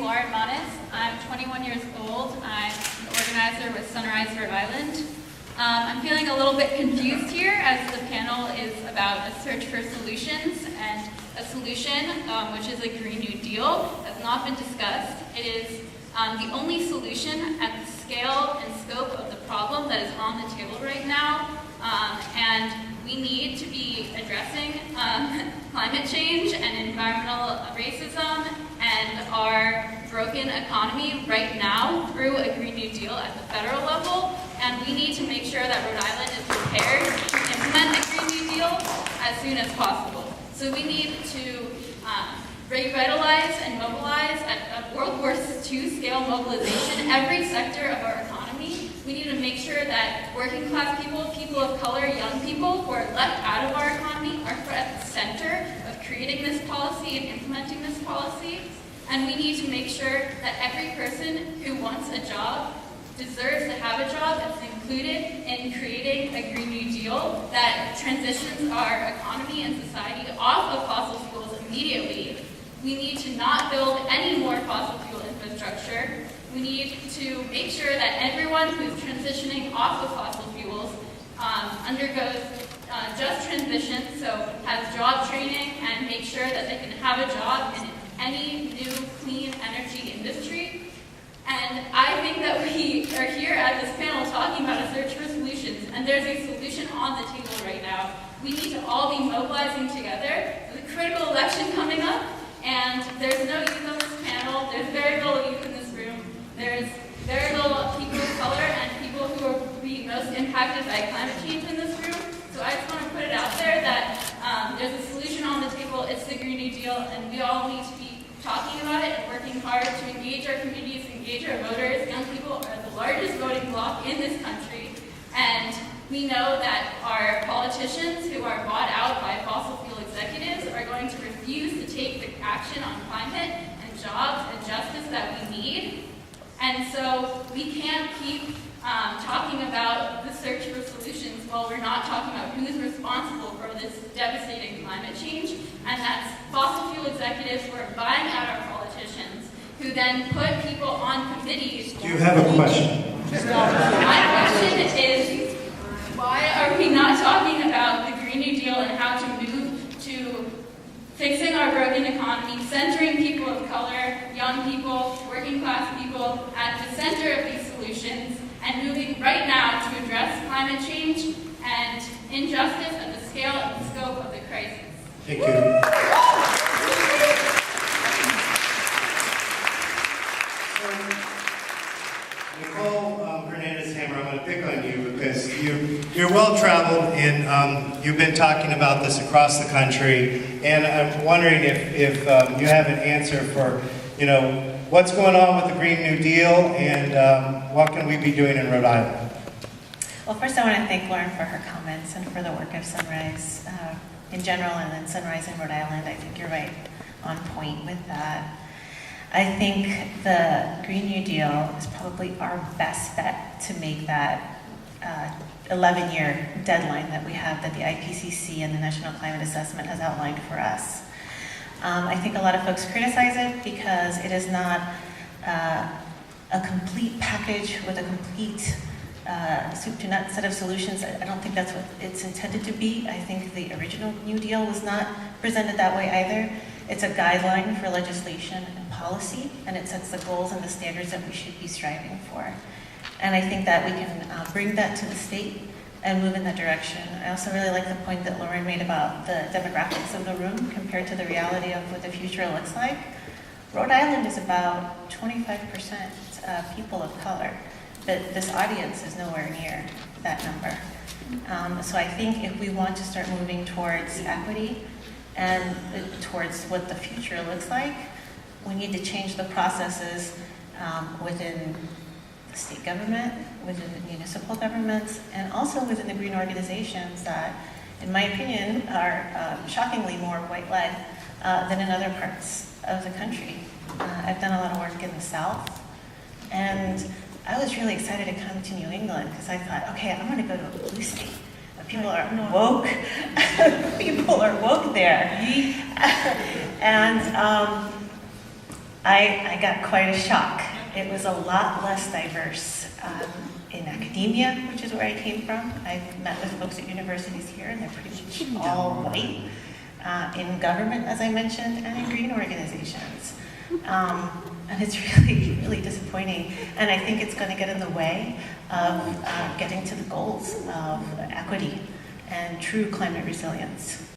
Lauren Manis. I'm 21 years old. I'm an organizer with Sunrise, Rhode Island. I'm feeling a little bit confused here as the panel is about a search for solutions, and a solution, which is a Green New Deal, has not been discussed. It is the only solution at the scale and scope of the problem that is on the table right now, and we need to be addressing climate change and environmental racism and our broken economy right now through a Green New Deal at the federal level, and we need to make sure that Rhode Island is prepared to implement a Green New Deal as soon as possible. So we need to revitalize and mobilize at a World War II scale mobilization every sector of our economy. We need to make sure that working class people, people of color, young people who are left out of our economy are at the center of creating this policy and implementing this policy. And we need to make sure that every person who wants a job deserves to have a job that's included in creating a Green New Deal that transitions our economy and society off of fossil fuels immediately. We need to not build any more fossil fuel infrastructure. We need to make sure that everyone who's transitioning off of fossil fuels undergoes just transition, so has job training and make sure that they can have a job in any new clean energy industry. And I think that we are here at this panel talking about a search for solutions, and there's a solution on the table right now. We need to all be mobilizing together. There's a critical election coming up, and there's no youth on this panel. There's very little youth in this room. There's very little people of color and people who are being most impacted by climate change in this room. So I just want to put it out there that there's a solution on the table. It's the Green New Deal, and we all need to be talking about it and working hard to engage our communities, engage our voters. Young people are the largest voting bloc in this country, and we know that our politicians who are bought out by fossil fuel executives are going to refuse to take the action on climate and jobs and justice that we need. And so we can't keep talking about the search for solutions while we're not talking about who's responsible for this devastating climate change, and that's fossil fuel executives who are buying out our politicians, who then put people on committees. Do you have a question? My question is, why are we not talking about the Green New Deal and how to move to fixing our broken economy, centering people of color, young people, working class people at the center of these solutions, and moving right now to address climate change and injustice at the scale and scope of the crisis? Thank you. Nicole Hernandez-Hammer, I'm going to pick on you because you're well-traveled and you've been talking about this across the country, and I'm wondering if you have an answer for, what's going on with the Green New Deal and what can we be doing in Rhode Island? Well, first I want to thank Lauren for her comments and for the work of Sunrise in general, and then Sunrise in Rhode Island. I think you're right on point with that. I think the Green New Deal is probably our best bet to make that 11-year deadline that we have, that the IPCC and the National Climate Assessment has outlined for us. I think a lot of folks criticize it because it is not a complete package with a complete soup to nuts set of solutions. I don't think that's what it's intended to be. I think the original New Deal was not presented that way either. It's a guideline for legislation and policy, and it sets the goals and the standards that we should be striving for. And I think that we can bring that to the state and move in that direction. I also really like the point that Lauren made about the demographics of the room compared to the reality of what the future looks like. Rhode Island is about 25% people of color, but this audience is nowhere near that number. So I think if we want to start moving towards equity and towards what the future looks like, we need to change the processes within the state government, within the municipal governments, and also within the green organizations that, in my opinion, are shockingly more white-led than in other parts of the country. I've done a lot of work in the South, and I was really excited to come to New England because I thought, okay, I'm going to go to a blue state. People are woke. People are woke there. And I got quite a shock. It was a lot less diverse in academia, which is where I came from. I've met with folks at universities here, and they're pretty much all white. In government, as I mentioned, and in green organizations. And it's really, really disappointing. And I think it's going to get in the way of getting to the goals of equity and true climate resilience.